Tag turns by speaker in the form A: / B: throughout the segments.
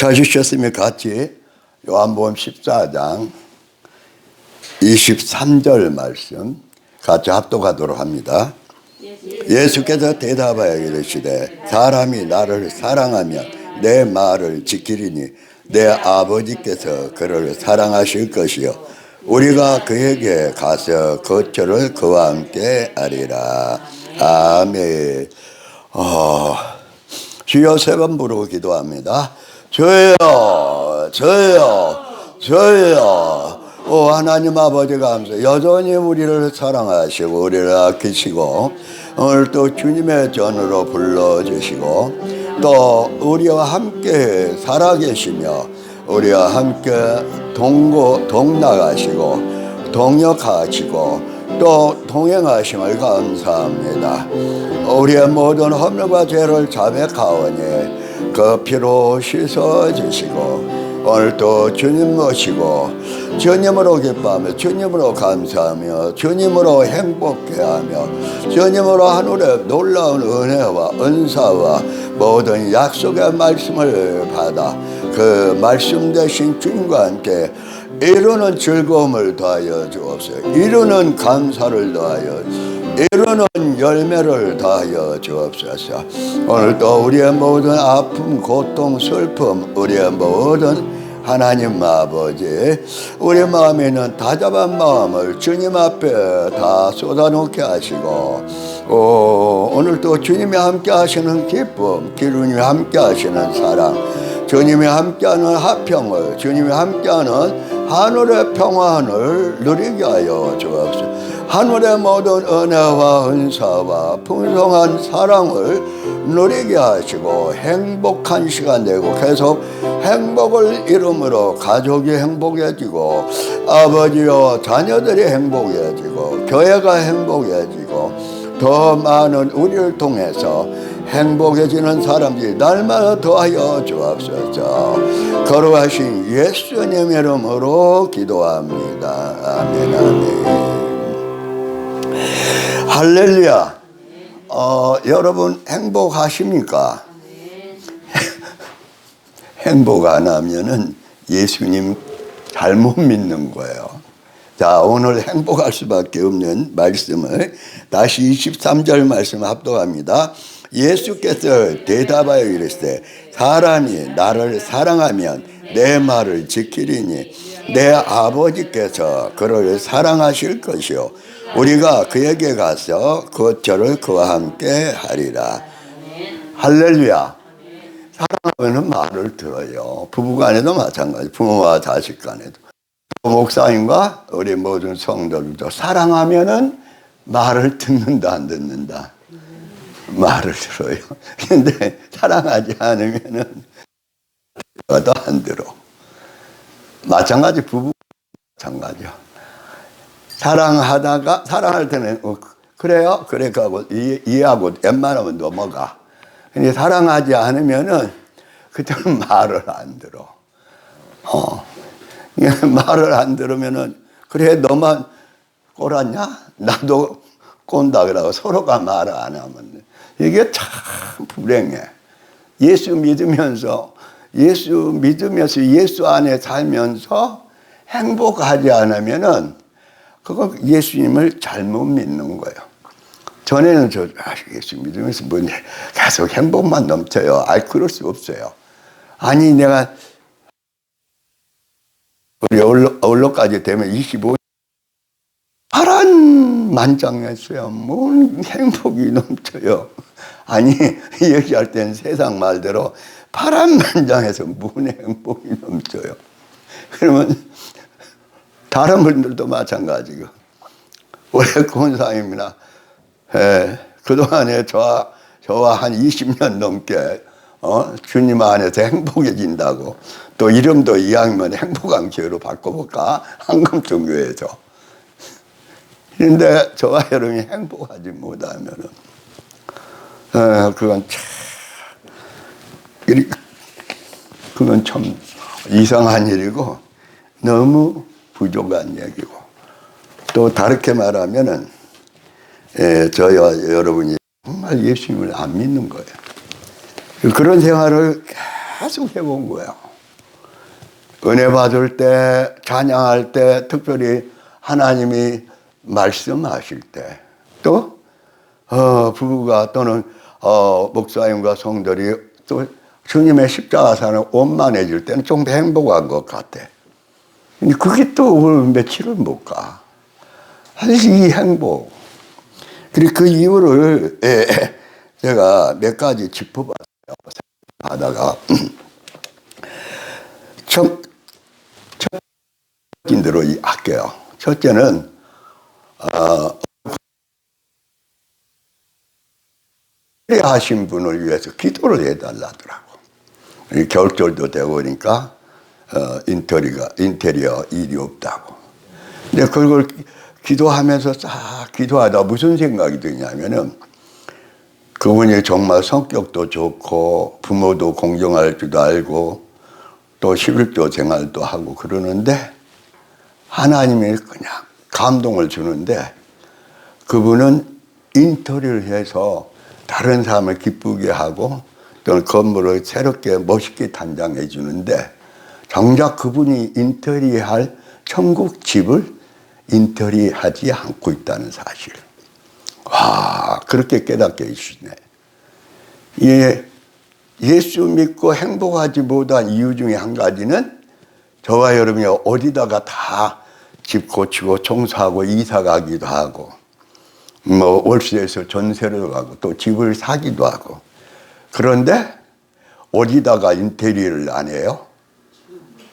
A: 찾으셨으면 같이 요한복음 14장 23절 말씀 같이 합독하도록 합니다. 예수께서 대답하여 이르시되 사람이 나를 사랑하면 내 말을 지키리니 내 아버지께서 그를 사랑하실 것이요 우리가 그에게 가서 거처를 그와 함께 하리라. 아멘. 주여 세 번 부르고 기도합니다. 주여 주여 주여. 하나님 아버지 감사. 여전히 우리를 사랑하시고 우리를 아끼시고 오늘 또 주님의 전으로 불러주시고 또 우리와 함께 살아계시며 우리와 함께 동나가시고 동역하시고 또 동행하심을 감사합니다. 우리의 모든 허물과 죄를 자백하오니 그 피로 씻어주시고 오늘 또 주님 모시고 주님으로 기뻐하며 주님으로 감사하며 주님으로 행복해하며 주님으로 하늘의 놀라운 은혜와 은사와 모든 약속의 말씀을 받아 그 말씀 되신 주님과 함께 이루는 즐거움을 더하여 주옵소서. 이루는 감사를 더하여 이루는 열매를 더하여 주옵소서. 오늘도 우리의 모든 아픔, 고통, 슬픔, 우리의 모든 하나님 아버지 우리 마음에 있는 다잡은 마음을 주님 앞에 다 쏟아놓게 하시고 오늘도 주님이 함께 하시는 기쁨, 주님이 함께 하시는 사랑, 주님이 함께하는 화평을, 주님이 함께하는 하늘의 평안을 누리게 하여 주옵소서. 하늘의 모든 은혜와 은사와 풍성한 사랑을 누리게 하시고 행복한 시간 되고 계속 행복을 이름으로 가족이 행복해지고 아버지와 자녀들이 행복해지고 교회가 행복해지고 더 많은 우리를 통해서 행복해지는 사람들이 날마다 더하여 주옵소서. 거룩하신 예수님 이름으로 기도합니다. 아멘 아멘. 할렐루야. 여러분 행복하십니까? 행복 안 하면은 예수님 잘못 믿는 거예요. 자, 오늘 행복할 수밖에 없는 말씀을 다시 23절 말씀 합독합니다. 예수께서 대답하여 이르시되 사람이 나를 사랑하면 내 말을 지키리니 내 아버지께서 그를 사랑하실 것이요 우리가 그에게 가서 거처를 그와 함께 하리라. 할렐루야. 사랑하면 말을 들어요. 부부간에도 마찬가지. 부모와 자식 간에도. 목사님과 우리 모든 성도들도 사랑하면은 말을 듣는다 안 듣는다? 말을 들어요. 근데 사랑하지 않으면은 듣어도 안 들어. 마찬가지 부부 마찬가지야. 사랑할 때는 그래요? 그래 하고 이해하고 웬만하면 넘어가. 근데 사랑하지 않으면은 그때는 말을 안 들어. 말을 안 들으면은 그래 너만 꼴았냐? 나도 꼰다 그러고 서로가 말을 안 하면 이게 참 불행해. 예수 믿으면서 예수 안에 살면서 행복하지 않으면은 그거 예수님을 잘못 믿는 거예요. 전에는 예수 믿으면서 뭐 계속 행복만 넘쳐요. 그럴 수 없어요. 아니 내가 우리 언로까지 되면 25년 파란만장했어요. 뭔 행복이 넘쳐요. 아니 얘기할 때는 세상 말대로 파란만장해서 뭔 행복이 넘쳐요. 그러면 다른 분들도 마찬가지고 올해 권사님이나 그동안에 저와 한 20년 넘게 주님 안에서 행복해진다고 또 이름도 이왕이면 행복한 교회로 바꿔볼까? 한금총교회죠. 그런데 저와 여러분이 행복하지 못하면은 그건 참 이상한 일이고 너무 부족한 얘기고 또 다르게 말하면은 저와 여러분이 정말 예수님을 안 믿는 거예요. 그런 생활을 계속 해본 거예요. 은혜 받을 때, 찬양할 때, 특별히 하나님이 말씀하실 때, 또 부부가 또는 목사님과 성들이 또 주님의 십자가산을 원만해질 때는 좀 행복한 것 같아. 근데 그게 또 며칠을 못 가. 사실 이 행복. 그리고 그 이유를 제가 몇 가지 짚어봤어요. 하다가 첫 인대로 할게요. 첫째는 하신 분을 위해서 기도를 해달라더라고. 겨울철도 되고 그러니까 인테리어 일이 없다고. 근데 그걸 기도하면서 싹 기도하다 무슨 생각이 드냐면은 그분이 정말 성격도 좋고 부모도 공경할 줄도 알고 또 11조 생활도 하고 그러는데 하나님이 그냥 감동을 주는데 그분은 인테리어를 해서 다른 사람을 기쁘게 하고 또는 건물을 새롭게 멋있게 단장해 주는데 정작 그분이 인테리어할 천국 집을 인테리어하지 않고 있다는 사실. 와, 그렇게 깨닫게 해주시네. 예, 예수 믿고 행복하지 못한 이유 중에 한 가지는 저와 여러분이 어디다가 다 집 고치고 청소하고 이사 가기도 하고 뭐 월세에서 전세를 가고 또 집을 사기도 하고 그런데 어디다가 인테리어를 안 해요?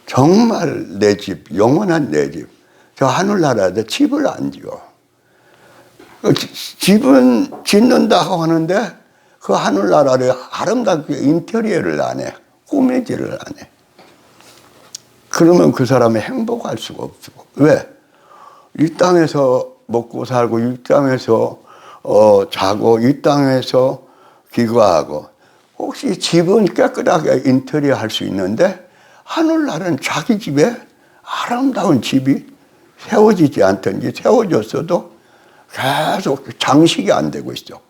A: 정말 내 집, 영원한 내 집. 저 하늘나라에 집을 안 지어. 집은 짓는다고 하는데 그 하늘나라를 아름답게 인테리어를 안 해. 꾸미지를 안 해. 그러면 그 사람이 행복할 수가 없어. 왜? 이 땅에서 먹고 살고 이 땅에서 자고 이 땅에서 기거하고 혹시 집은 깨끗하게 인테리어 할 수 있는데 하늘나라는 자기 집에 아름다운 집이 세워지지 않든지 세워졌어도 계속 장식이 안 되고 있어.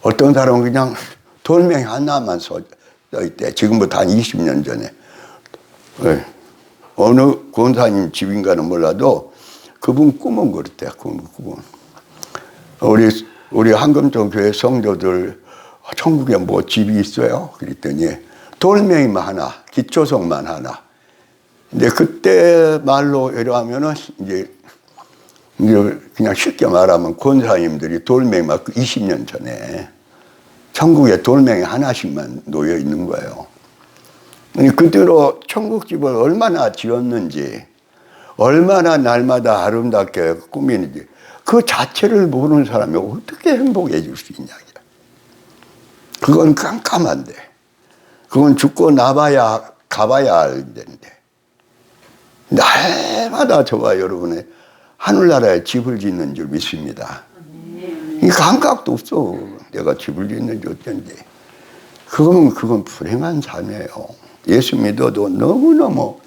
A: 어떤 사람은 그냥 돌멩이 하나만 써 있대. 지금부터 한 20년 전에. 어느 권사님 집인가는 몰라도 그분 꿈은 그렇대. 그분. 우리 한금정 교회 성도들 천국에 뭐 집이 있어요? 그랬더니 돌멩이만 하나, 기초석만 하나. 근데 그때 말로 이러하면은 이제 그냥 쉽게 말하면 권사님들이 돌멩이만 20년 전에 천국에 돌멩이 하나씩만 놓여 있는 거예요. 그대로 천국집을 얼마나 지었는지, 얼마나 날마다 아름답게 꾸미는지, 그 자체를 모르는 사람이 어떻게 행복해질 수 있냐. 그건 깜깜한데. 그건 죽고 가봐야 알는데. 날마다 저와 여러분의 하늘나라에 집을 짓는 줄 믿습니다. 이 감각도 없어. 내가 집을 짓는지 어쩐지. 그건 불행한 삶이에요. 예수 믿어도 너무너무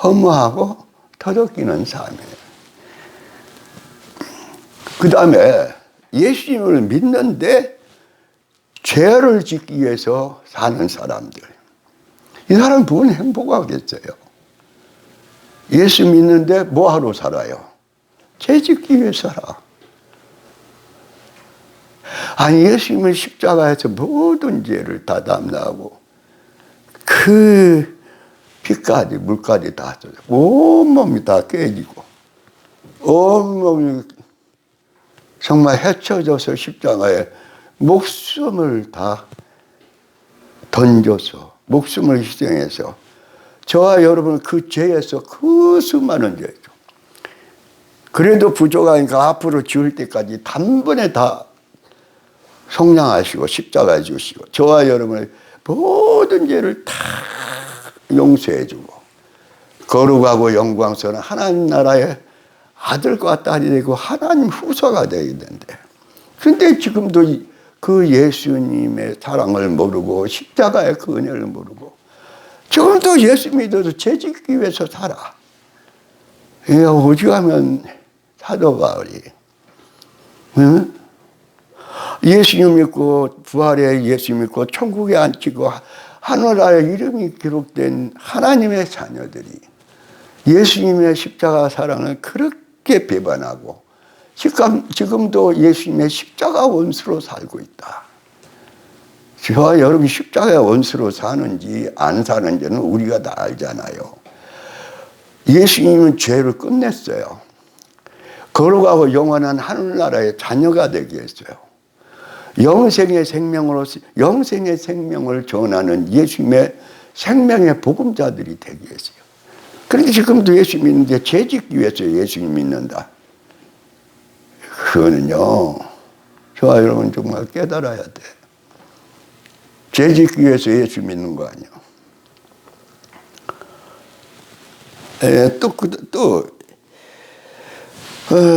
A: 허무하고 터덕이는 삶이에요. 그 다음에 예수님을 믿는데 죄를 짓기 위해서 사는 사람들. 이 사람은 뭔 행복하겠어요? 예수 믿는데 뭐하러 살아요? 죄 짓기 위해서 살아. 아니, 예수님은 십자가에서 모든 죄를 다 담당하고 그 피까지 물까지 다 쏟아. 온몸이 다 깨지고 온몸이 정말 헤쳐져서 십자가에 목숨을 다 던져서 목숨을 희생해서 저와 여러분 그 죄에서 그 수많은 죄죠. 그래도 부족하니까 앞으로 지을 때까지 단번에 다 속량하시고 십자가에 주시고 저와 여러분의 모든 죄를 다 용서해주고 거룩하고 영광스러운 하나님 나라의 아들과 딸이 되고 하나님 후사가 되어야 되는데 근데 지금도 그 예수님의 사랑을 모르고 십자가의 그 은혜를 모르고 지금도 예수 믿어도 죄 짓기 위해서 살아. 오죽하면 사도 바울이 예수님 믿고 부활의 예수 믿고 천국에 앉히고 하늘나라에 이름이 기록된 하나님의 자녀들이 예수님의 십자가 사랑을 그렇게 배반하고 지금도 예수님의 십자가 원수로 살고 있다. 저와 여러분이 십자가 원수로 사는지 안 사는지는 우리가 다 알잖아요. 예수님은 죄를 끝냈어요. 거룩하고 영원한 하늘나라의 자녀가 되게 했어요. 영생의 생명을 전하는 예수님의 생명의 복음자들이 되게 했어요. 그런데 지금도 예수 믿는데 죄 짓기 위해서 예수님 믿는다. 그거는요, 저와 여러분 정말 깨달아야 돼. 죄 짓기 위해서 예수 믿는 거 아니야.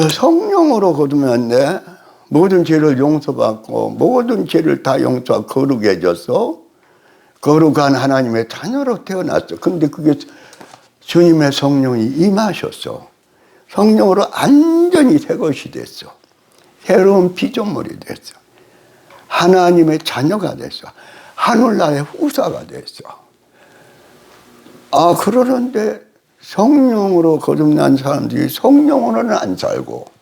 A: 성령으로 거두면 안 돼. 모든 죄를 용서받고 모든 죄를 다 용서하고 거룩해져서 거룩한 하나님의 자녀로 태어났어. 근데 그게 주님의 성령이 임하셨어. 성령으로 완전히 새 것이 됐어. 새로운 피조물이 됐어. 하나님의 자녀가 됐어. 하늘나라의 후사가 됐어. 그러는데 성령으로 거듭난 사람들이 성령으로는 안 살고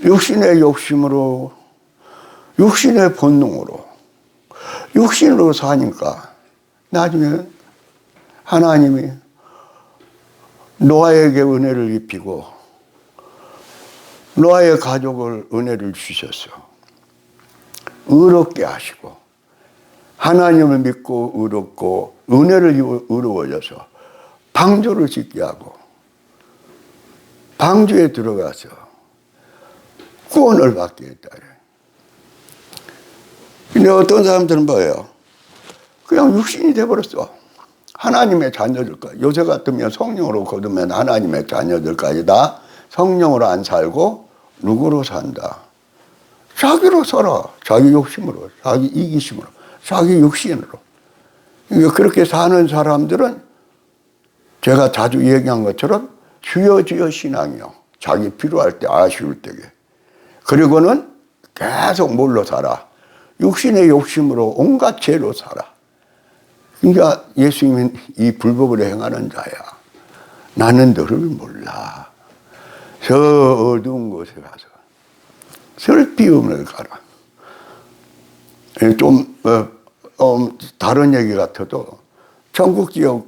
A: 육신의 욕심으로, 육신의 본능으로, 육신으로 사니까 나중에 하나님이 노아에게 은혜를 입히고 노아의 가족을 은혜를 주셨어. 의롭게 하시고 하나님을 믿고 의롭고 은혜를 의로워져서 방주를 짓게 하고 방주에 들어가서 구원을 받게 했다. 근데 어떤 사람들은 뭐예요? 그냥 육신이 돼버렸어. 하나님의 자녀들까지. 요새 같으면 성령으로 거두면 하나님의 자녀들까지 다 성령으로 안 살고 누구로 산다? 자기로 살아. 자기 욕심으로, 자기 이기심으로, 자기 육신으로. 그러니까 그렇게 사는 사람들은 제가 자주 얘기한 것처럼 주여 주여 신앙이요. 자기 필요할 때 아쉬울 때에. 그리고는 계속 뭘로 살아? 육신의 욕심으로 온갖 죄로 살아. 그러니까 예수님은 이 불법을 행하는 자야. 나는 너를 몰라. 저 어두운 곳에 가서 슬피움을 가라. 좀 다른 얘기 같아도 천국 지역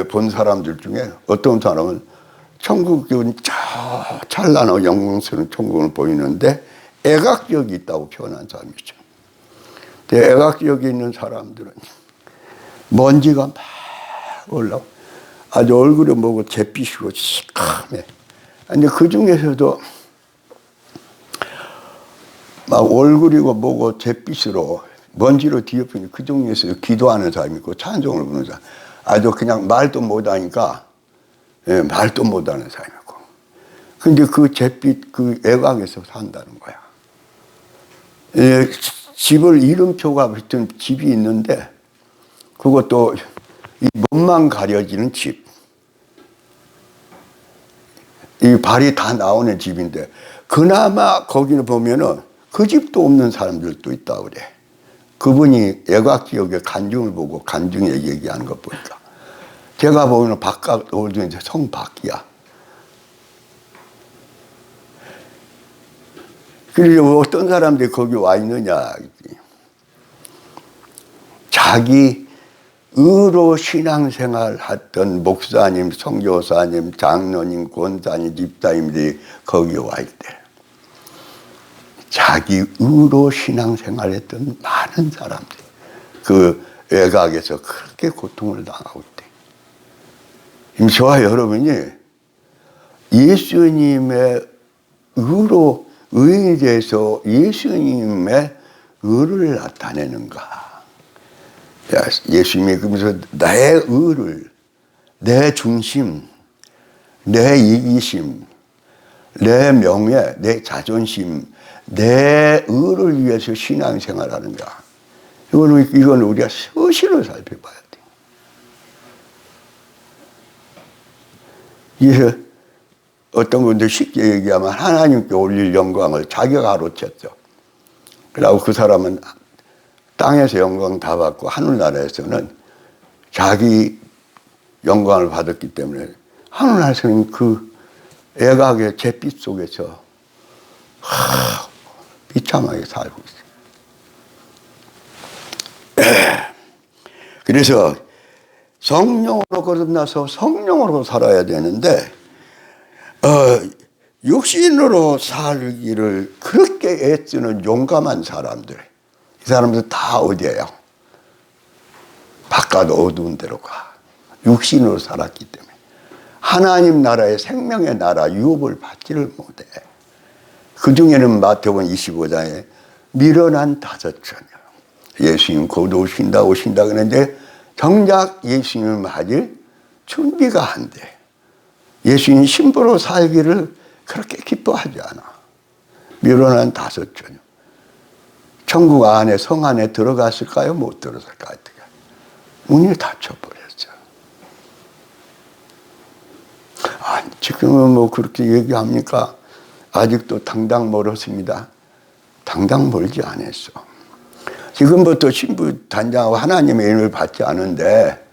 A: 본 사람들 중에 어떤 사람은 천국은 찬란하고 영광스러운 천국을 보이는데 애각지역이 있다고 표현한 사람이 있죠. 애각지역에 있는 사람들은 먼지가 막 올라오고 아주 얼굴에 뭐고 잿빛으로 시커매. 근데 그 중에서도 막 얼굴이고 뭐고 잿빛으로 먼지로 뒤엎이는 그 중에서 기도하는 사람이 있고 찬송을 부르는 사람. 아주 그냥 말도 못하니까 말도 못하는 사람이고. 근데 그 잿빛 그 애각에서 산다는 거야. 집을 이름표가 붙은 집이 있는데 그것도 이 몸만 가려지는 집. 이 발이 다 나오는 집인데 그나마 거기를 보면은 그 집도 없는 사람들도 있다고 그래. 그분이 애각지역의 간증을 보고 간증에 얘기하는 것 보니까 제가 보면 바깥 어디에 성 밖이야. 그리고 어떤 사람들이 거기 와 있느냐. 자기 의로 신앙생활 했던 목사님, 선교사님, 장로님, 권사님, 집사님들이 거기 와 있대. 자기 의로 신앙생활 했던 많은 사람들. 그 외곽에서 그렇게 고통을 당하고 있대. 저와 여러분이 예수님의 의로 의인에 대해서 예수님의 의를 나타내는가? 예수님이 그러면서 나의 의를, 내 중심, 내 이기심, 내 명예, 내 자존심, 내 의를 위해서 신앙생활하는가? 이건 우리가 서실을 살펴봐야 돼. 이래서 어떤 분들 쉽게 얘기하면 하나님께 올릴 영광을 자기가 가로챘죠. 그리고 그 사람은 땅에서 영광 다 받고 하늘나라에서는 자기 영광을 받았기 때문에 하늘나라에서는 그 애각의 잿빛 속에서 비참하게 살고 있어요. 그래서 성령으로 거듭나서 성령으로 살아야 되는데 육신으로 살기를 그렇게 애쓰는 용감한 사람들, 이 사람들 다 어디에요? 바깥 어두운 데로 가. 육신으로 살았기 때문에 하나님 나라의 생명의 나라 유업을 받지를 못해. 그 중에는 마태복음 25장에 미련한 5처녀, 예수님 곧 오신다 그러는데 정작 예수님을 맞을 준비가 안 돼. 예수님 신부로 살기를 그렇게 기뻐하지 않아. 미련한 5처녀. 천국 안에, 성 안에 들어갔을까요? 못 들어갔을까요? 문이 닫혀버렸어. 지금은 뭐 그렇게 얘기합니까? 아직도 당당 멀었습니다. 당당 멀지 않았어. 지금부터 신부 단장하고 하나님의 인을 받지 않은데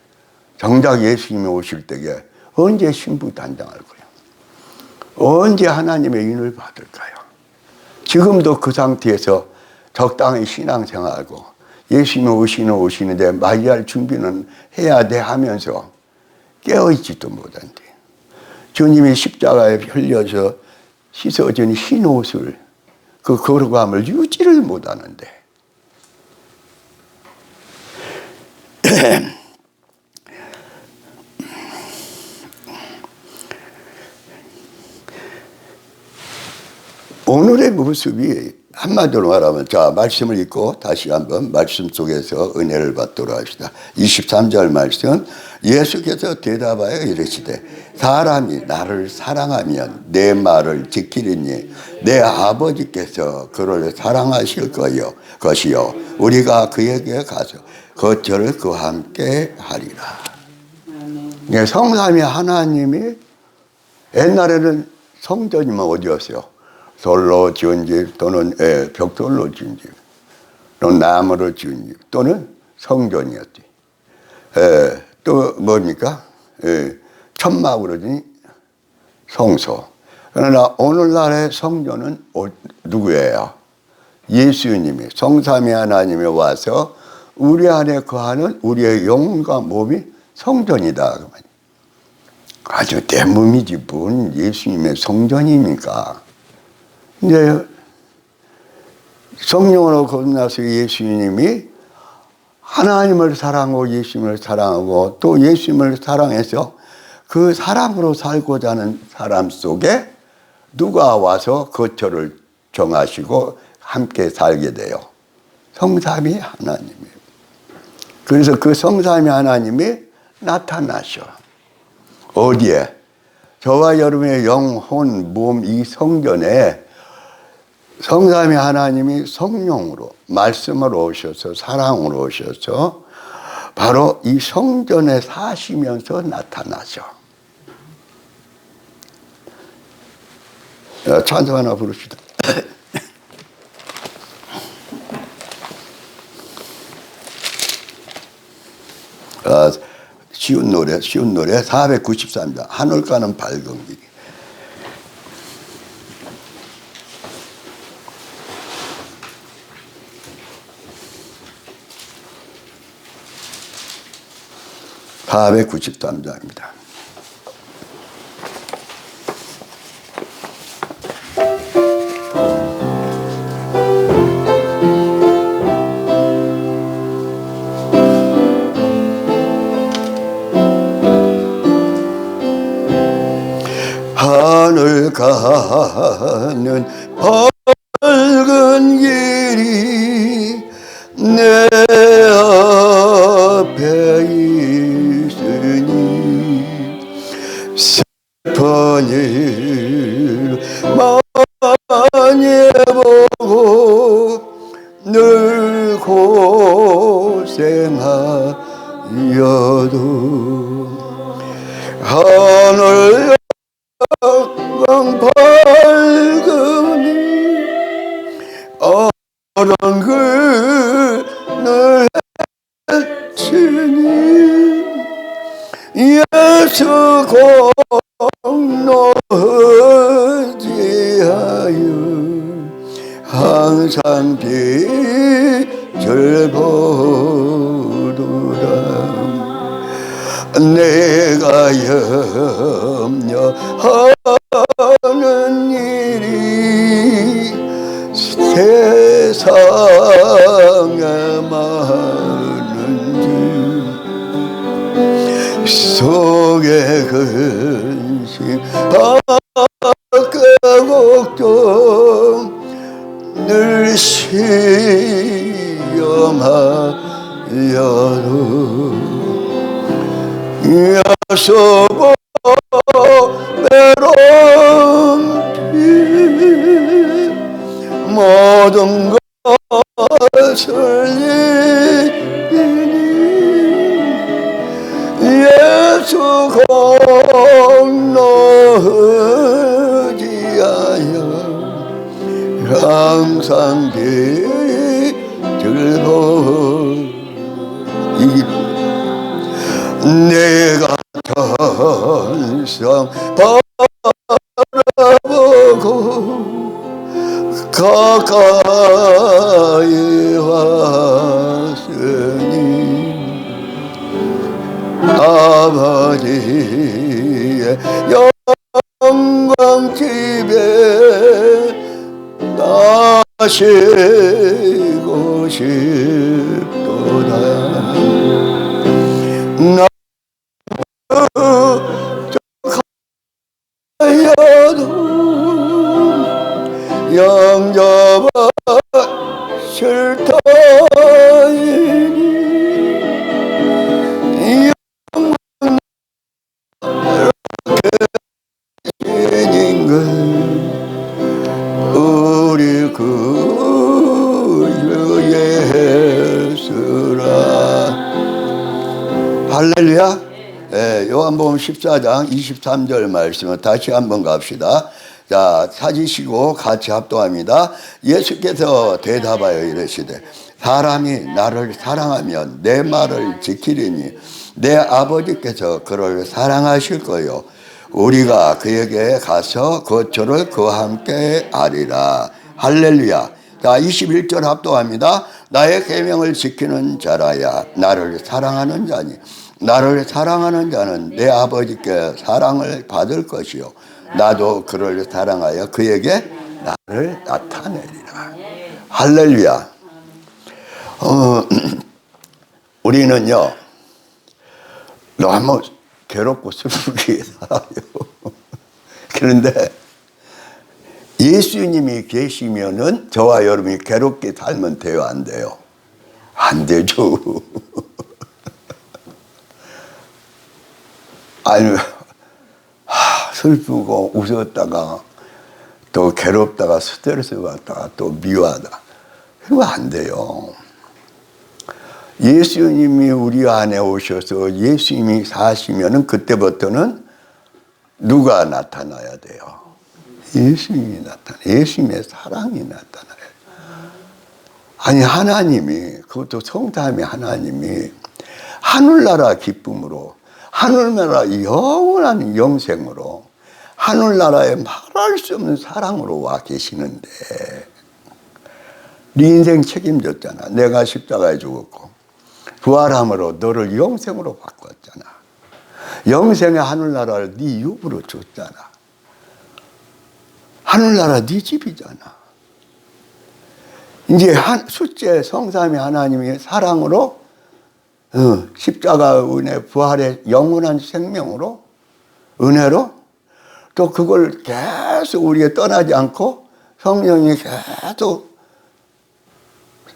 A: 정작 예수님이 오실 때에 언제 신부 단장할 거예요? 언제 하나님의 인을 받을까요? 지금도 그 상태에서 적당히 신앙생활하고 예수님이 오시는데 맞이할 준비는 해야 돼 하면서 깨어있지도 못한대. 주님이 십자가에 흘려서 씻어진 흰 옷을, 그 거룩함을 유지를 못하는데 오늘의 모습이 한마디로 말하면, 자, 말씀을 읽고 다시 한번 말씀 속에서 은혜를 받도록 합시다. 23절 말씀, 예수께서 대답하여 이르시되 사람이 나를 사랑하면 내 말을 지키리니 내 아버지께서 그를 사랑하실 것이요 우리가 그에게 가서 거처를 그와 함께 하리라. 성삼위 하나님이 옛날에는 성전이면 어디였어요? 돌로 지은 집 또는 벽돌로 지은 집 또는 나무로 지은 집 또는 성전이었지. 또 뭡니까? 천막으로 지은 성소. 그러나 오늘날의 성전은 누구예요? 예수님이, 성삼위 하나님이 와서 우리 안에 거하는 우리의 영과 몸이 성전이다. 아주 내 몸이지 뭔 예수님의 성전입니까? 이제 성령으로 거듭나서 예수님이 하나님을 사랑하고 예수님을 사랑하고 또 예수님을 사랑해서 그 사랑으로 살고자 하는 사람 속에 누가 와서 거처를 정하시고 함께 살게 돼요? 성삼위 하나님이에요. 그래서 그 성삼위 하나님이 나타나셔. 어디에? 저와 여러분의 영혼, 몸, 이 성전에 성삼위 하나님이 성령으로, 말씀으로 오셔서, 사랑으로 오셔서 바로 이 성전에 사시면서 나타나죠. 찬송 하나 부릅시다. 쉬운 노래 493장 하늘가는 밝은 길. (493장입니다) 하늘 가는 밝은 길이 내 앞에 있으니 슬픈 일 많이 보고 늘 고생하여도 하늘 밝음이 어른 그늘 헤치니 항상 빛을 보도다. 내가 염려하는 일이 세상에 많은지 속에 근심 밖에 걱정 늘 시험하여도 야속고 외로움 모든 것을 이기니 예수 공로지하여 항상 빛을 보이기 내가 천성 바라보고 가까이 왔으니 아버지의 영광 집에 나시고 싶도다. 영접하 싫다이니 영광 우리 그 예수라. 할렐루야. 네, 요한복음 14장 23절 말씀을 다시 한번 갑시다. 자, 찾으시고 같이 합동합니다. 예수께서 대답하여 이르시되 사람이 나를 사랑하면 내 말을 지키리니 내 아버지께서 그를 사랑하실 거요 우리가 그에게 가서 거처를 그와 함께 하리라. 할렐루야. 자, 21절 합동합니다. 나의 계명을 지키는 자라야 나를 사랑하는 자니 나를 사랑하는 자는 내 아버지께 사랑을 받을 것이요 나도 그를 사랑하여 그에게 나를 나타내리라. 할렐루야. 우리는요 너무 괴롭고 슬프게 살아요. 그런데 예수님이 계시면은 저와 여러분이 괴롭게 살면 돼요, 안 돼요? 안 되죠. 아니, 슬프고 웃었다가 또 괴롭다가 스트레스 받다가 또 미워하다. 그거 안 돼요. 예수님이 우리 안에 오셔서 예수님이 사시면은 그때부터는 누가 나타나야 돼요? 예수님이 나타나요. 예수님의 사랑이 나타나요. 아니, 하나님이, 그것도 성삼위 하나님이 하늘나라 기쁨으로, 하늘나라 영원한 영생으로, 하늘나라에 말할 수 없는 사랑으로 와 계시는데, 네 인생 책임졌잖아. 내가 십자가에 죽었고, 부활함으로 너를 영생으로 바꿨잖아. 영생의 하늘나라를 네 유부로 줬잖아. 하늘나라 네 집이잖아. 이제 숫째 성삼위 하나님의 사랑으로 십자가 은혜 부활의 영원한 생명으로 은혜로 또 그걸 계속 우리가 떠나지 않고 성령이 계속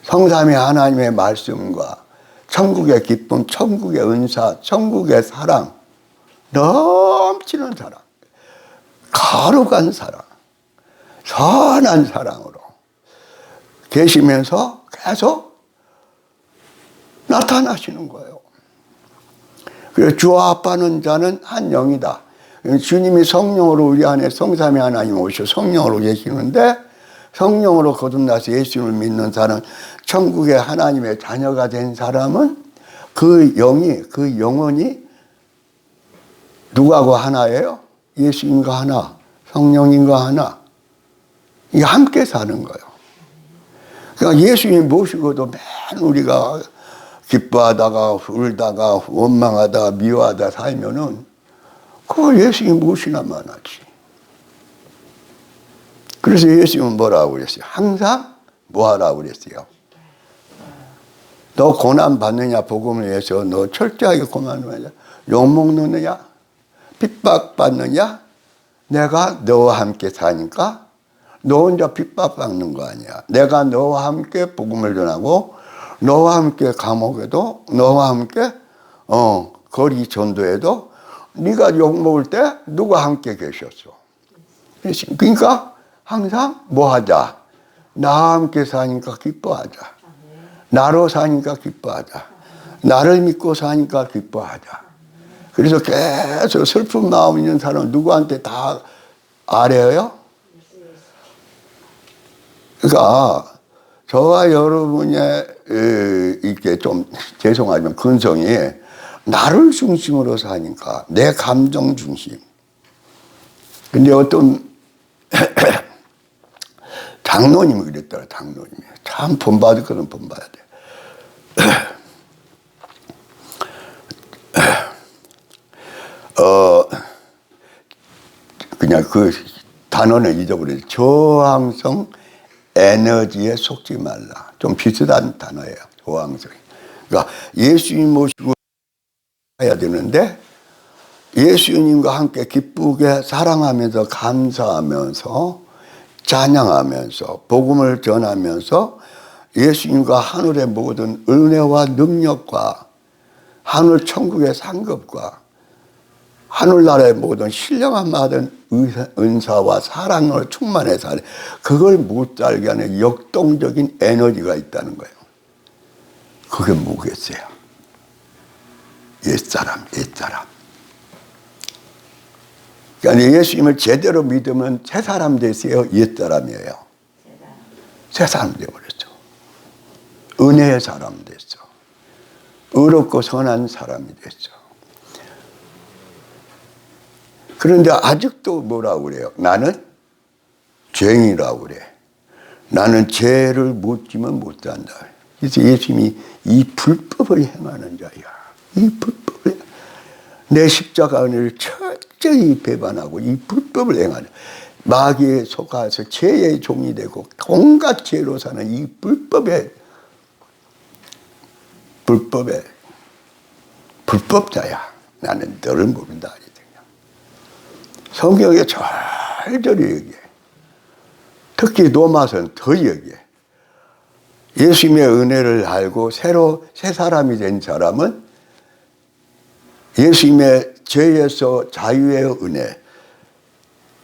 A: 성삼위 하나님의 말씀과 천국의 기쁨, 천국의 은사, 천국의 사랑, 넘치는 사랑, 거룩한 사랑, 선한 사랑으로 계시면서 계속 나타나시는 거예요. 그래서 주와 아빠는 자는 한 영이다. 주님이 성령으로 우리 안에 성삼위 하나님 오셔 성령으로 계시는데 성령으로 거듭나서 예수님을 믿는 사람, 천국의 하나님의 자녀가 된 사람은 그 영이, 그 영혼이 누구하고 하나예요? 예수님과 하나, 성령님과 하나. 이게 함께 사는 거예요. 그러니까 예수님 모시고도 맨 우리가 기뻐하다가 울다가 원망하다가 미워하다 살면은 그걸 예수님 모시나만 하지. 그래서 예수님은 뭐라고 그랬어요? 항상 뭐 하라고 그랬어요? 너 고난 받느냐? 복음을 위해서 너 철저하게 고난하느냐? 욕먹느냐? 핍박받느냐? 내가 너와 함께 사니까 너 혼자 핍박받는 거 아니야. 내가 너와 함께 복음을 전하고 너와 함께 감옥에도 너와 함께 거리 전도에도 네가 욕먹을 때 누가 함께 계셨어. 그러니까 항상 뭐 하자? 나와 함께 사니까 기뻐하자. 나로 사니까 기뻐하자. 나를 믿고 사니까 기뻐하자. 그래서 계속 슬픈 마음 있는 사람은 누구한테 다 아뢰어요? 그러니까 저와 여러분의 이렇게 좀 죄송하지만 근성이 나를 중심으로 사니까 내 감정 중심. 근데 어떤 장로님이 그랬더라. 장로님이 참 본받을 거는 본받아야 돼. 그냥 그 단어는 잊어버려요. 저항성 에너지에 속지 말라. 좀 비슷한 단어예요. 저항성. 그러니까 예수님 모시고 해야 되는데 예수님과 함께 기쁘게 사랑하면서 감사하면서 찬양하면서 복음을 전하면서 예수님과 하늘의 모든 은혜와 능력과 하늘 천국의 상급과 하늘나라의 모든 신령한 받은 은사와 사랑을 충만해서 그걸 못 살게 하는 역동적인 에너지가 있다는 거예요. 그게 뭐겠어요? 옛사람. 그러니까 예수님을 제대로 믿으면 새 사람 되세요? 옛사람이에요? 새 사람 되어버렸죠. 은혜의 사람 됐죠. 의롭고 선한 사람이 됐죠. 그런데 아직도 뭐라고 그래요? 나는 죄인이라고 그래. 나는 죄를 못 지면 못 산다. 그래서 예수님이 이 불법을 행하는 자야. 이 불법을 내 십자가 은혜를 철저히 배반하고 이 불법을 행하는 마귀에 속아서 죄의 종이 되고 온갖 죄로 사는 이 불법자야. 나는 너를 모른다. 성경에 절절히 얘기해. 특히 로마서는 더 얘기해. 예수님의 은혜를 알고 새로 새 사람이 된 사람은 예수님의 죄에서 자유의 은혜,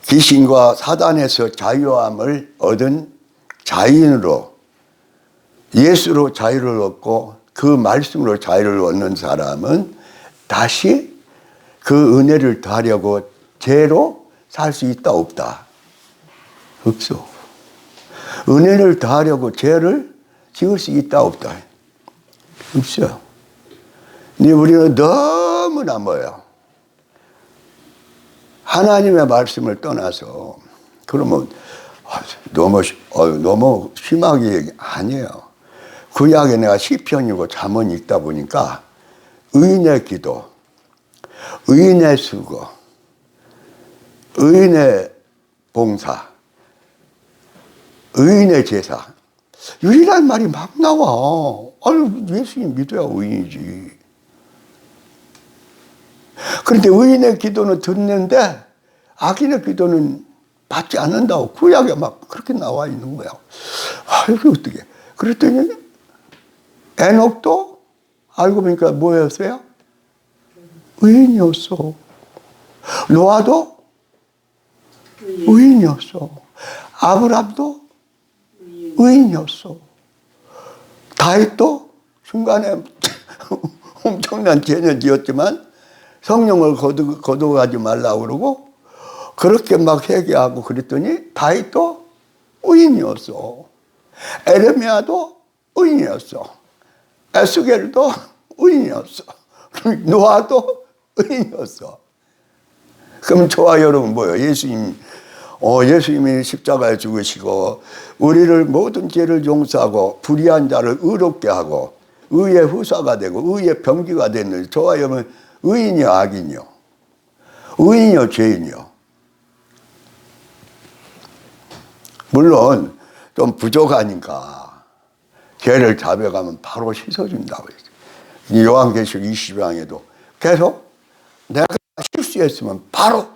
A: 귀신과 사단에서 자유함을 얻은 자인으로 예수로 자유를 얻고 그 말씀으로 자유를 얻는 사람은 다시 그 은혜를 더하려고 죄로 살 수 있다 없다? 없어. 은혜를 더하려고 죄를 지을 수 있다 없다? 없어요. 근데 우리는 너무나 뭐예요? 하나님의 말씀을 떠나서 그러면 너무 심하게 얘기 아니에요. 구약에 내가 시편이고 잠언 읽다 보니까 의인의 기도, 의인의 수고, 의인의 봉사, 의인의 제사, 유일한 말이 막 나와. 아유, 예수님 믿어야 의인이지. 그런데 의인의 기도는 듣는데 악인의 기도는 받지 않는다고 구약에 막 그렇게 나와 있는 거야. 아, 이게 어떻게. 그랬더니 에녹도 알고 보니까 뭐였어요? 의인이었어. 노아도 의인이었어. 아브람도 의인이었어. 다윗도 중간에 엄청난 죄는 지었지만 성령을 거두어가지 말라고 그러고 그렇게 막 회개하고 그랬더니 다윗도 의인이었어. 에레미야도 의인이었어. 에스겔도 의인이었어. 노아도 의인이었어. 그럼 저와 여러분 뭐예요? 예수님 예수님이 십자가에 죽으시고 우리를 모든 죄를 용서하고 불의한 자를 의롭게 하고 의의 후사가 되고 의의 병기가 됐는데 저와 여러분 의인이요 악인이요? 의인이요 죄인이요? 물론 좀 부족하니까 죄를 잡아가면 바로 씻어준다고 했어요. 요한계시록 20장에도 계속 내가 실수했으면 바로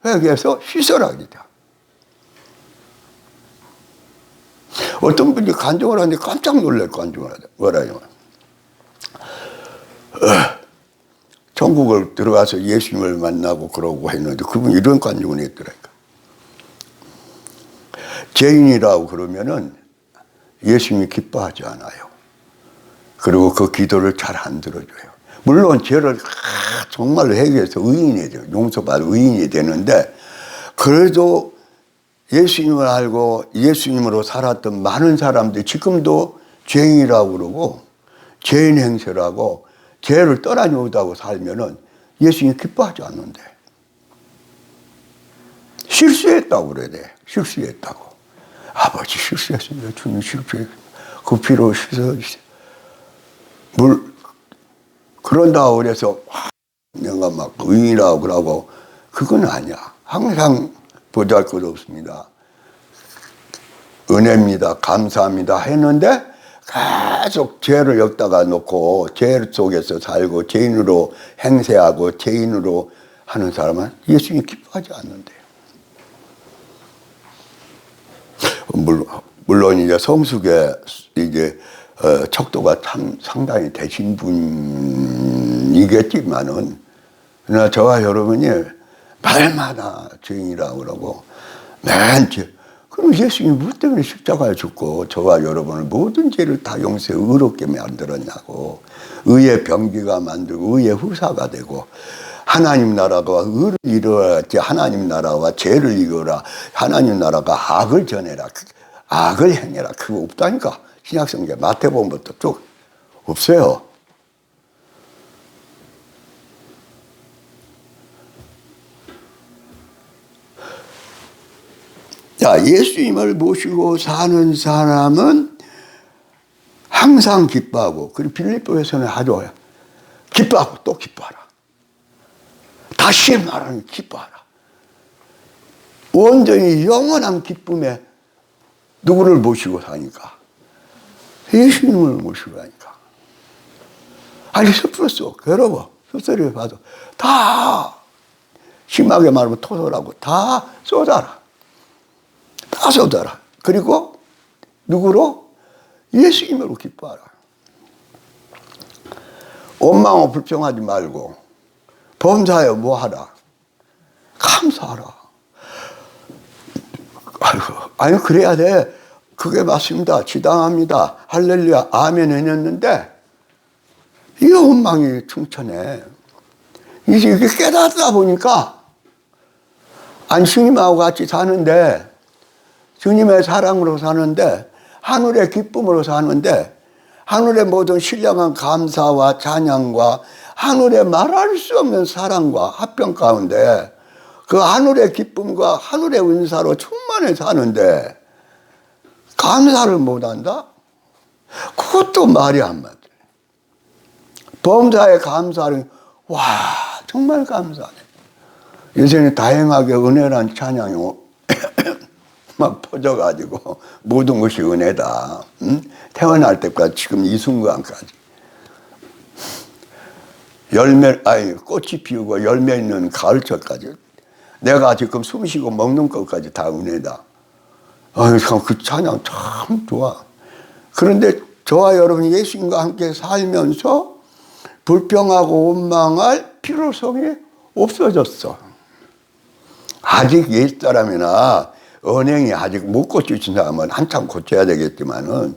A: 회개해서 씻어라 그러자. 어떤 분이 간증을 하는데 깜짝 놀랄 간증을 하죠. 뭐라요? 천국을 들어가서 예수님을 만나고 그러고 했는데 그분이 이런 간증을 했더라니까. 죄인이라고 그러면은 예수님이 기뻐하지 않아요. 그리고 그 기도를 잘 안 들어줘요. 물론 죄를 정말로 회개해서 의인이 돼요. 용서받을 의인이 되는데 그래도 예수님을 알고 예수님으로 살았던 많은 사람들이 지금도 죄인이라고 그러고 죄인 행세라고 죄를 떠나려고 살면은 예수님이 기뻐하지 않는데 실수했다고 그래야 돼. 실수했다고. 아버지 실수했습니다. 주님 실수했습니다. 그 피로 씻어주세요. 그런다고 그래서 내가 막 의인이라고 그러고 그건 아니야. 항상 보잘것없습니다. 은혜입니다. 감사합니다. 했는데 계속 죄를 여기다가 놓고 죄 속에서 살고 죄인으로 행세하고 죄인으로 하는 사람은 예수님이 기뻐하지 않는데요. 물론 이제 성숙의 이제 척도가 참 상당히 되신 분이겠지만은 그러나 저와 여러분이 말마다 죄인이라고 그러고 맨 죄. 그럼 예수님이 무엇 때문에 십자가에 죽고 저와 여러분을 모든 죄를 다 용서해 의롭게 만들었냐고. 의의 병기가 만들고 의의 후사가 되고 하나님 나라가 의를 이루어야지 하나님 나라와 죄를 이루어라. 하나님 나라가 악을 전해라. 악을 행해라. 그거 없다니까. 신약성경 마태복음부터 쭉 없어요. 자, 예수님을 모시고 사는 사람은 항상 기뻐하고, 그리고 빌립보에서는 아주 기뻐하고 또 기뻐하라. 다시 말하면 기뻐하라. 온전히 영원한 기쁨에 누구를 모시고 사니까? 예수님을 모시고 사니까. 아니, 스트레스, 괴로워, 스트레스 받아. 다, 심하게 말하면 토설하고 다 쏟아라. 다 쏟아라. 그리고 누구로? 예수님으로 기뻐하라. 원망하고 불평하지 말고 범사에 뭐하라? 감사하라. 아니 그래야 돼. 그게 맞습니다. 지당합니다. 할렐루야 아멘 해냈는데 이 원망이 충천해. 이제 이게 깨닫다 보니까 아니 주님하고 같이 사는데 주님의 사랑으로 사는데 하늘의 기쁨으로 사는데 하늘의 모든 신령한 감사와 찬양과 하늘의 말할 수 없는 사랑과 합병 가운데 그 하늘의 기쁨과 하늘의 은사로 충만해 사는데 감사를 못한다? 그것도 말이 안 맞아. 범사에 감사를 와 정말 감사하네. 요새는 다양하게 은혜란 찬양이 막 퍼져가지고 모든 것이 은혜다. 응? 태어날 때까지 지금 이 순간까지 꽃이 피우고 열매 있는 가을철까지 내가 지금 숨 쉬고 먹는 것까지 다 은혜다. 참 그 찬양 참 좋아. 그런데 저와 여러분이 예수님과 함께 살면서 불평하고 원망할 필요성이 없어졌어. 아직 옛사람이나 언행이 아직 못 고쳐진 사람은 한참 고쳐야 되겠지만은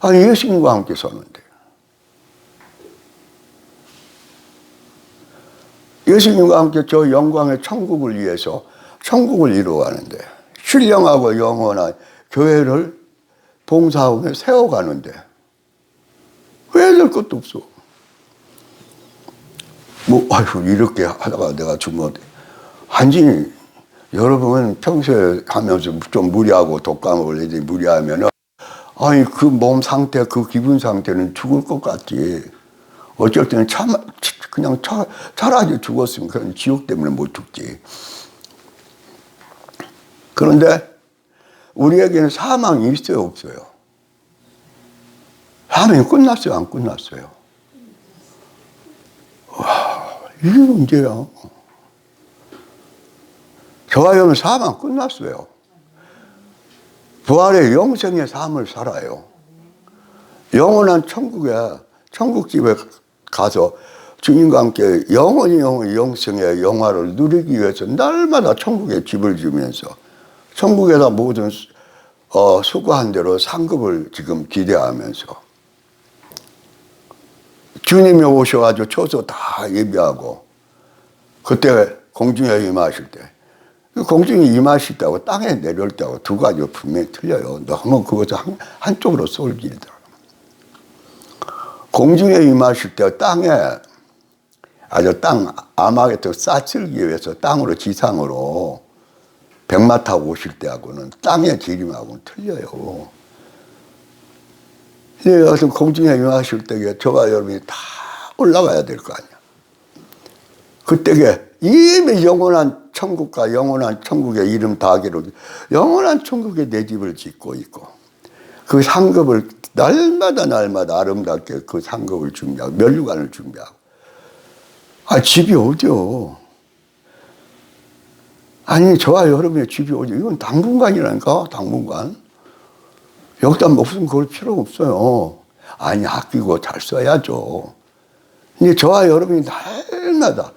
A: 아니 예수님과 함께 사는데 예수님과 함께 저 영광의 천국을 위해서 천국을 이루어가는데 신령하고 영원한 교회를 봉사하며 세워가는데 왜 될 것도 없어. 뭐 아이고 이렇게 하다가 내가 죽으면 한진이 여러분은 평소에 하면서 좀 무리하고 독감을 이제 무리하면은 아니 그 몸 상태, 그 기분 상태는 죽을 것 같지. 어쩔 때는 그냥 차라리 죽었으면 그냥 지옥 때문에 못 죽지. 그런데 우리에게는 사망이 있어요, 없어요? 사망이 끝났어요, 안 끝났어요? 와, 이게 문제야. 저와 여러분 사망 끝났어요. 부활의 영생의 삶을 살아요. 영원한 천국집에 가서 주님과 함께 영원히 영생의 영화를 누리기 위해서 날마다 천국에 집을 지으면서 천국에다 모든 수고한 대로 상급을 지금 기대하면서 주님이 오셔가지고 초소 다 예비하고 그때 공중에 임하실 때 공중에 임하시다고 땅에 내려올 때하고 두 가지가 분명히 틀려요. 너무 그것을 한쪽으로 쏠기더라고요. 공중에 임하실 때 땅에 아주 땅 암흑에 싸쓸기 위해서 땅으로 지상으로 백마 타고 오실 때하고는 땅의 지림하고는 틀려요. 여기서 공중에 임하실 때에 저와 여러분이 다 올라가야 될 거 아니야. 그때에 이미 영원한 천국과 영원한 천국의 이름 다기로 영원한 천국에 내 집을 짓고 있고 그 상급을 날마다 아름답게 그 상급을 준비하고 면류관을 준비하고 집이 어디요? 아니 저와 여러분의 집이 어디요? 이건 당분간이라니까. 당분간 여기다 목숨 걸 필요 없어요. 아니 아끼고 잘 써야죠. 근데 저와 여러분이 날마다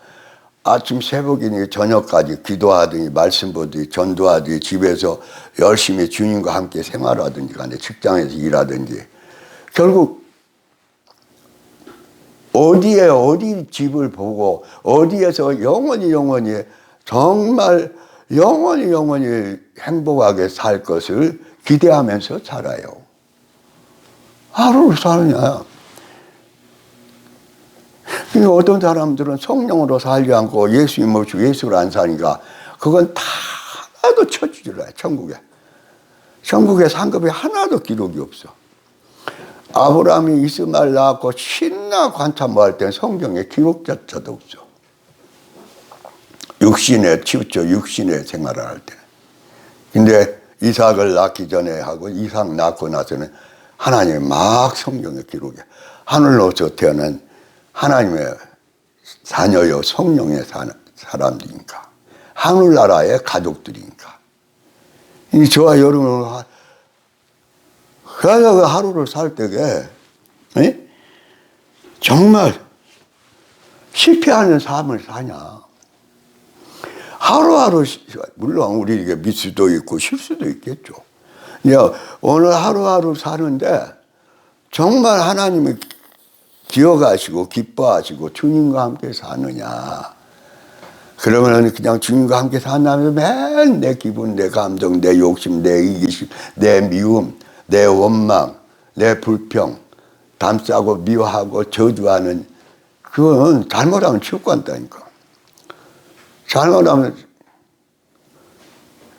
A: 아침 새벽이니 저녁까지 기도하더니 말씀 보더니 전도하더니 집에서 열심히 주님과 함께 생활하든지 간에 직장에서 일하든지 결국 어디 집을 보고 어디에서 영원히 정말 영원히 행복하게 살 것을 기대하면서 살아요. 하루를 사느냐. 어떤 사람들은 성령으로 살지 않고 예수님 모시고 예수를 안 사니까 그건 다 하나도 쳐주질 않아요. 천국에 상급이 하나도 기록이 없어. 아브라함이 이스마엘 낳았고 신나 관참 뭐 할 때 성경에 기록자도 없어. 육신의 생활을 할 때. 근데 이삭을 낳기 전에 하고 이삭 낳고 나서는 하나님의 막 성경에 기록해. 하늘로서 태어난 하나님의 자녀요 성령의 사람들이니까 하늘나라의 가족들이니까 저와 여러분은 그래서 그 하루를 살 때에 정말 실패하는 삶을 사냐. 하루하루 물론 우리에게 미수도 있고 실수도 있겠죠. 오늘 하루하루 사는데 정말 하나님이 기억하시고 기뻐하시고 주님과 함께 사느냐. 그러면 그냥 주님과 함께 산다면 매일 내 기분, 내 감정, 내 욕심, 내 이기심, 내 미움, 내 원망, 내 불평, 담싸고 미워하고 저주하는 그건 잘못하면 지옥 간다니까. 잘못하면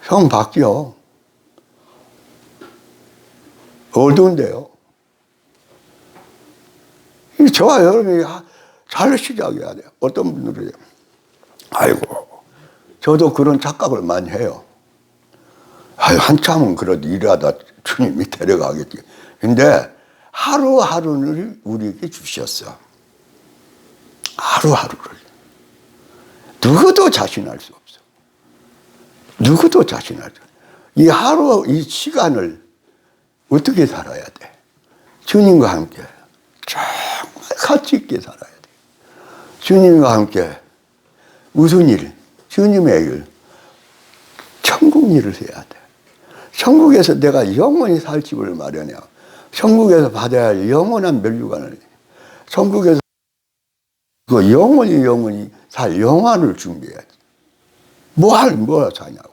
A: 형 바뀌어. 어두운데요. 저와 여러분이 잘 시작해야 돼요. 어떤 분들이 아이고 저도 그런 착각을 많이 해요. 한참은 그래도 일하다 주님이 데려가겠지. 근데 하루하루를 우리에게 주셨어. 하루하루를. 누구도 자신할 수 없어. 누구도 자신할 수 없어. 이 하루, 이 시간을 어떻게 살아야 돼? 주님과 함께 정말 가치 있게 살아야 돼. 주님과 함께 무슨 일? 주님의 일. 천국 일을 해야 돼. 천국에서 내가 영원히 살 집을 마련해. 천국에서 받아야 할 영원한 면류관을. 천국에서 그 영원히 살 영화를 준비해야지. 뭘 사냐고.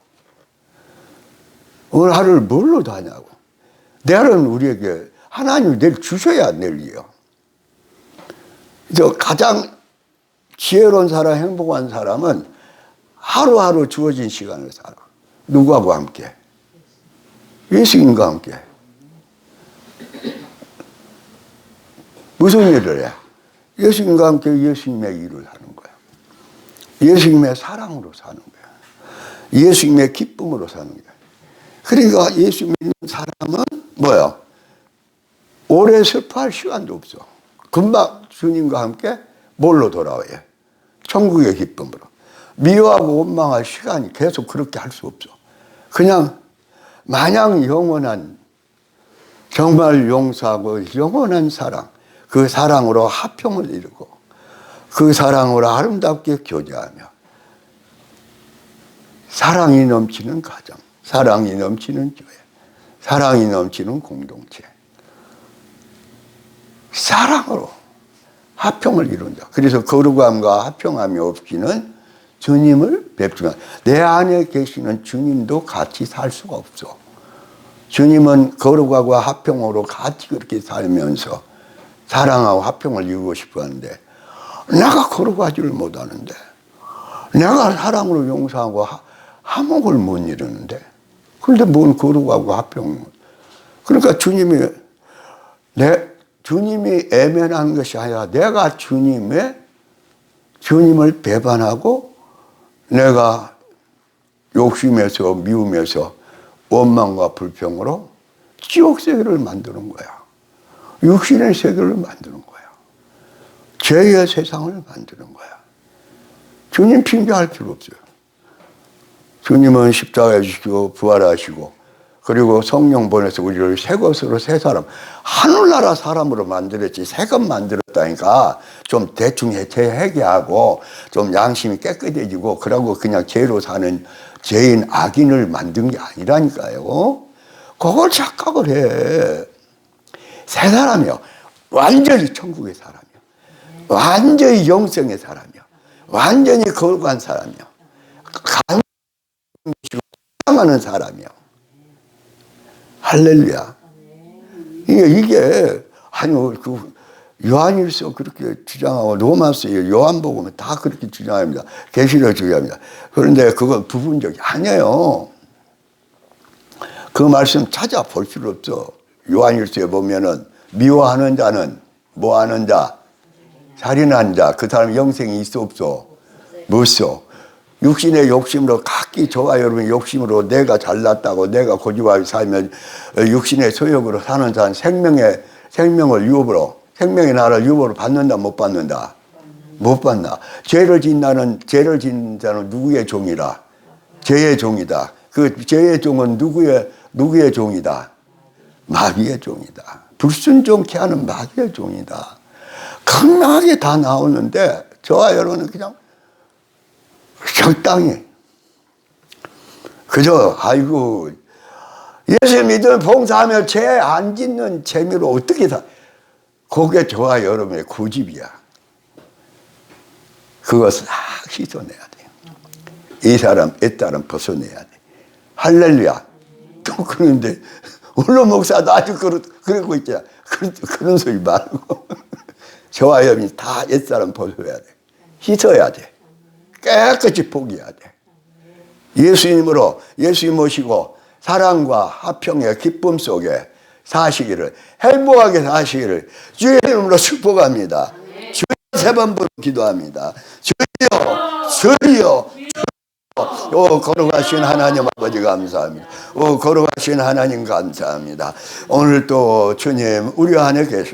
A: 오늘 하루를 뭘로 다냐고. 내일은 우리에게 하나님이 내일 주셔야 내일이요. 가장 지혜로운 사람, 행복한 사람은 하루하루 주어진 시간을 살아. 누구하고 함께? 예수님과 함께. 무슨 일을 해? 예수님과 함께 예수님의 일을 하는 거야. 예수님의 사랑으로 사는 거야. 예수님의 기쁨으로 사는 거야. 그러니까 예수 믿는 사람은 뭐야? 오래 슬퍼할 시간도 없어. 금방 주님과 함께 뭘로 돌아와요? 천국의 기쁨으로. 미워하고 원망할 시간이 계속 그렇게 할 수 없어. 그냥 마냥 영원한, 정말 용서하고 영원한 사랑, 그 사랑으로 화평을 이루고 그 사랑으로 아름답게 교제하며 사랑이 넘치는 가정, 사랑이 넘치는 교회, 사랑이 넘치는 공동체, 사랑으로 화평을 이룬다. 그래서 거룩함과 화평함이 없이는 주님을 뵙지만, 내 안에 계시는 주님도 같이 살 수가 없어. 주님은 거룩하고 화평으로 같이 그렇게 살면서 사랑하고 화평을 이루고 싶어 하는데, 내가 거룩하지를 못하는데, 내가 사랑으로 용서하고 화목을 못 이루는데, 그런데 뭔 거룩하고 화평. 그러니까 주님이 애면한 것이 아니라 내가 주님을 배반하고 내가 욕심에서 미움에서 원망과 불평으로 지옥 세계를 만드는 거야. 육신의 세계를 만드는 거야. 죄의 세상을 만드는 거야. 주님 핑계할 필요 없어요. 주님은 십자가에 주시고 부활하시고 그리고 성령 보내서 우리를 새 것으로 새 사람, 하늘나라 사람으로 만들었지 새 것 만들었다니까. 좀 대충 해결하고 좀 양심이 깨끗해지고 그러고 그냥 죄로 사는 죄인 악인을 만든 게 아니라니까요. 그걸 착각을 해. 새 사람이요. 완전히 천국의 사람이요. 완전히 영성의 사람이요. 완전히 거룩한 사람이요. 사랑하는 사람이요. 할렐루야. 이게 아니 그 요한일서 그렇게 주장하고 로마서 요한복음은 다 그렇게 주장합니다. 계시를 주장합니다. 그런데 그건 부분적이 아니에요. 그 말씀 찾아볼 필요 없어. 요한일서에 보면은 미워하는 자는 뭐하는 자? 살인한 자. 그 사람 영생이 있어 없어? 없어. 육신의 욕심으로 각기 저와 여러분의 욕심으로 내가 잘났다고 내가 고집하게 살면 육신의 소욕으로 사는 자는 생명을 유업으로, 생명의 나라를 유업으로 받는다 못 받는다? 못 받나. 죄를 짓는 자는 누구의 종이라? 죄의 종이다. 그 죄의 종은 누구의 종이다? 마귀의 종이다. 불순종케 하는 마귀의 종이다. 강하게 다 나오는데 저와 여러분은 그냥 적당히 그저 아이고 예수 믿으면 봉사하며 죄 안 짓는 재미로 어떻게 다, 그게 저와 여러분의 고집이야. 그것을 다 씻어내야 돼. 이 딸은 벗어내야 돼. 할렐루야. 또 그러는데 원로 목사도 아주 그러고 있잖아. 그런 소리 말고 저와 여러분이 다 옛사람 벗어야 돼. 씻어야 돼. 깨끗이 포기해야 돼. 예수님으로, 예수님 모시고 사랑과 화평의 기쁨 속에 사시기를, 행복하게 사시기를 주의 이름으로 축복합니다. 주여 세 번 부르고 기도합니다. 주여, 주여, 오 거룩하신 하나님 아버지 감사합니다. 오 거룩하신 하나님 감사합니다. 오늘 또 주님 우리 안에 계셔